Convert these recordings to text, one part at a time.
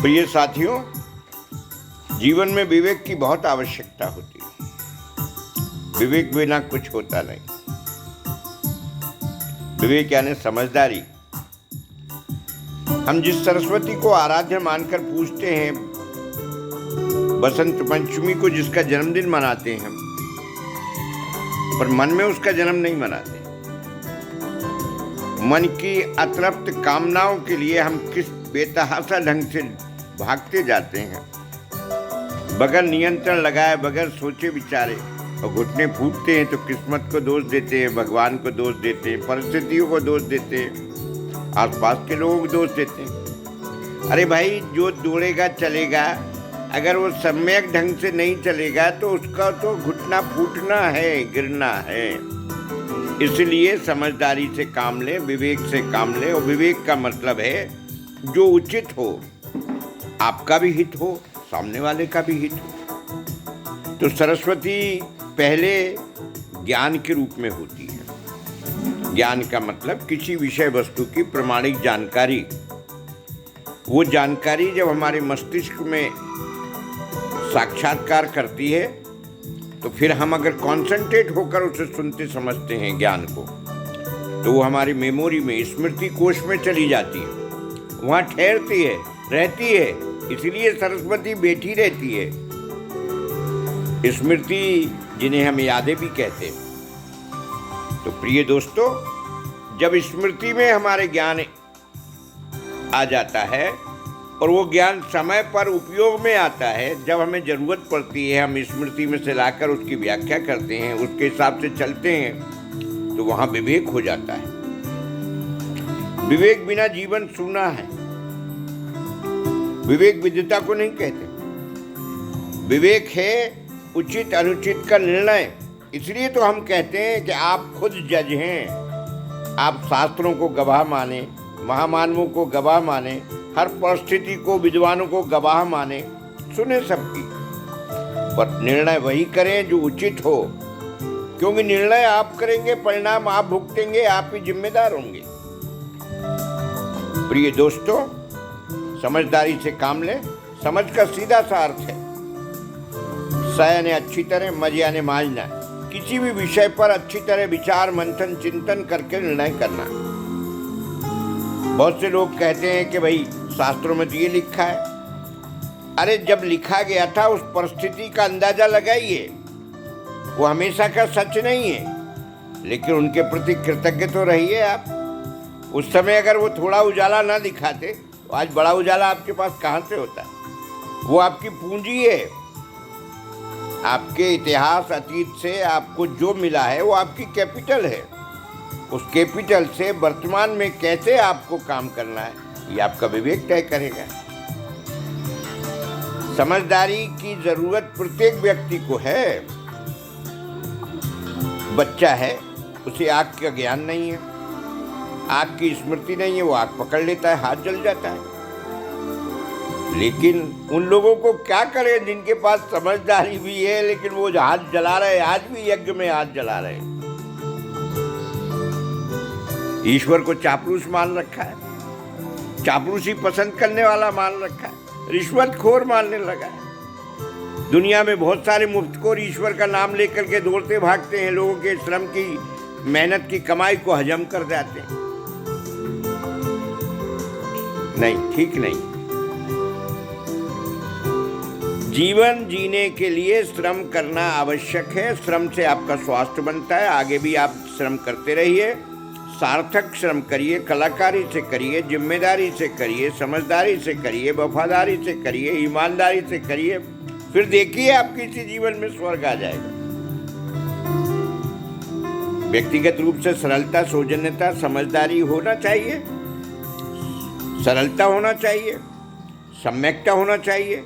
प्रिय साथियों, जीवन में विवेक की बहुत आवश्यकता होती है। विवेक बिना कुछ होता नहीं। विवेक यानी समझदारी। हम जिस सरस्वती को आराध्य मानकर पूजते हैं, बसंत पंचमी को जिसका जन्मदिन मनाते हैं, पर मन में उसका जन्म नहीं मनाते। मन की अतृप्त कामनाओं के लिए हम किस बेतहाशा ढंग से भागते जाते हैं, बगैर नियंत्रण लगाए, बगैर सोचे विचारे, और घुटने फूटते हैं तो किस्मत को दोष देते हैं, भगवान को दोष देते हैं, परिस्थितियों को दोष देते हैं, आसपास के लोगों को दोष देते हैं। अरे भाई, जो दौड़ेगा चलेगा, अगर वो सम्यक ढंग से नहीं चलेगा तो उसका तो घुटना फूटना है, गिरना है। इसलिए समझदारी से काम लें, विवेक से काम लें। और विवेक का मतलब है जो उचित हो, आपका भी हित हो, सामने वाले का भी हित हो। तो सरस्वती पहले ज्ञान के रूप में होती है। ज्ञान का मतलब किसी विषय वस्तु की प्रमाणिक जानकारी। वो जानकारी जब हमारे मस्तिष्क में साक्षात्कार करती है तो फिर हम अगर कॉन्सेंट्रेट होकर उसे सुनते समझते हैं ज्ञान को, तो वो हमारी मेमोरी में, स्मृति कोश में चली जाती है, वहाँ ठहरती है, रहती है। इसलिए सरस्वती बैठी रहती है। स्मृति जिन्हें हम यादें भी कहते हैं। तो प्रिय दोस्तों, जब स्मृति में हमारे ज्ञान आ जाता है और वो ज्ञान समय पर उपयोग में आता है, जब हमें ज़रूरत पड़ती है, हम स्मृति में से लाकर उसकी व्याख्या करते हैं, उसके हिसाब से चलते हैं, तो वहाँ विवेक हो जाता है। विवेक बिना जीवन सूना है। विवेक विद्वता को नहीं कहते। विवेक है उचित अनुचित का निर्णय। इसलिए तो हम कहते हैं कि आप खुद जज हैं। आप शास्त्रों को गवाह माने, महामानवों को गवाह माने, हर परिस्थिति को, विद्वानों को गवाह माने, सुने सबकी, पर निर्णय वही करें जो उचित हो। क्योंकि निर्णय आप करेंगे, परिणाम आप भुगतेंगे, आप ही जिम्मेदार होंगे। प्रिय दोस्तों, समझदारी से काम लें। समझ का सीधा सा अर्थ है स यानी अच्छी तरह, मज यानी मांझना। किसी भी विषय पर अच्छी तरह विचार, मंथन, चिंतन करके निर्णय करना। बहुत से लोग कहते हैं कि भाई शास्त्रों में तो ये लिखा है। अरे जब लिखा गया था उस परिस्थिति का अंदाजा लगाइए। वो हमेशा का सच नहीं है, लेकिन उनके प्रति कृतज्ञ तो रहिए आप। उस समय अगर वो थोड़ा उजाला ना दिखाते तो आज बड़ा उजाला आपके पास कहाँ से होता है। वो आपकी पूंजी है। आपके इतिहास, अतीत से आपको जो मिला है वो आपकी कैपिटल है। उस कैपिटल से वर्तमान में कैसे आपको काम करना है, ये आपका विवेक तय करेगा। समझदारी की जरूरत प्रत्येक व्यक्ति को है। बच्चा है, उसे आग का ज्ञान नहीं है, आग की स्मृति नहीं है, वो आग पकड़ लेता है, हाथ जल जाता है। लेकिन उन लोगों को क्या करें जिनके पास समझदारी भी है, लेकिन वो हाथ जला रहे, आज भी यज्ञ में हाथ जला रहे। ईश्वर को चापलूस मान रखा है, चापलूसी पसंद करने वाला मान रखा है, रिश्वतखोर मानने लगा है। दुनिया में बहुत सारे मुफ्तखोर ईश्वर का नाम लेकर के दौड़ते भागते हैं, लोगों के श्रम की, मेहनत की कमाई को हजम कर जाते हैं। नहीं, ठीक नहीं। जीवन जीने के लिए श्रम करना आवश्यक है। श्रम से आपका स्वास्थ्य बनता है। आगे भी आप श्रम करते रहिए, सार्थक श्रम करिए, कलाकारी से करिए, जिम्मेदारी से करिए, समझदारी से करिए, वफादारी से करिए, ईमानदारी से करिए। फिर देखिए आपके इसी जीवन में स्वर्ग आ जाएगा। व्यक्तिगत रूप से सरलता, सौजन्यता, समझदारी होना चाहिए, सरलता होना चाहिए, सम्यकता होना चाहिए,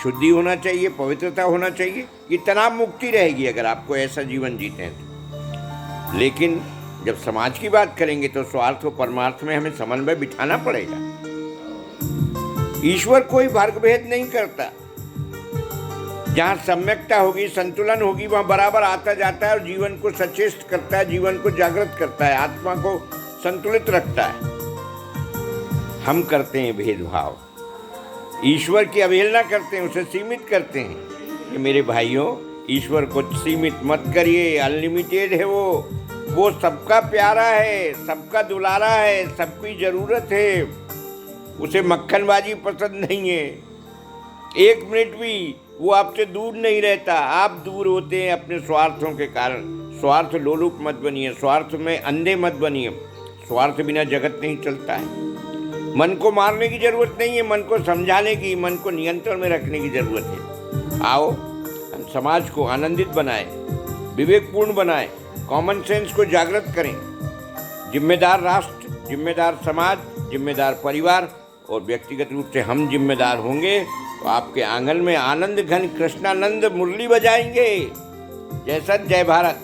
शुद्धि होना चाहिए, पवित्रता होना चाहिए। ये तनाव मुक्ति रहेगी अगर आपको ऐसा जीवन जीते हैं तो। लेकिन जब समाज की बात करेंगे तो स्वार्थ और परमार्थ में हमें समन्वय बिठाना पड़ेगा। ईश्वर कोई वर्गभेद नहीं करता। जहाँ सम्यकता होगी, संतुलन होगी, वहाँ बराबर आता जाता है और जीवन को सचेष्ट करता है, जीवन को जागृत करता है, आत्मा को संतुलित रखता है। हम करते हैं भेदभाव। ईश्वर की अवहेलना करते हैं, उसे सीमित करते हैं कि मेरे भाइयों, ईश्वर को सीमित मत करिए, अनलिमिटेड है वो सबका प्यारा है, सबका दुलारा है, सबकी ज़रूरत है, उसे मक्खनबाजी पसंद नहीं है। एक मिनट भी वो आपसे दूर नहीं रहता, आप दूर होते हैं अपने स्वार्थों के कारण। स्वार्थ लोलुप मत बनिए, स्वार्थ में अंधे मत बनिए। स्वार्थ बिना जगत नहीं चलता है। मन को मारने की जरूरत नहीं है, मन को समझाने की, मन को नियंत्रण में रखने की जरूरत है। आओ हम समाज को आनंदित बनाएं, विवेकपूर्ण बनाएं, कॉमन सेंस को जागृत करें। जिम्मेदार राष्ट्र, जिम्मेदार समाज, जिम्मेदार परिवार और व्यक्तिगत रूप से हम जिम्मेदार होंगे तो आपके आंगन में आनंद घन कृष्णानंद मुरली बजाएंगे। जय सत, जय भारत।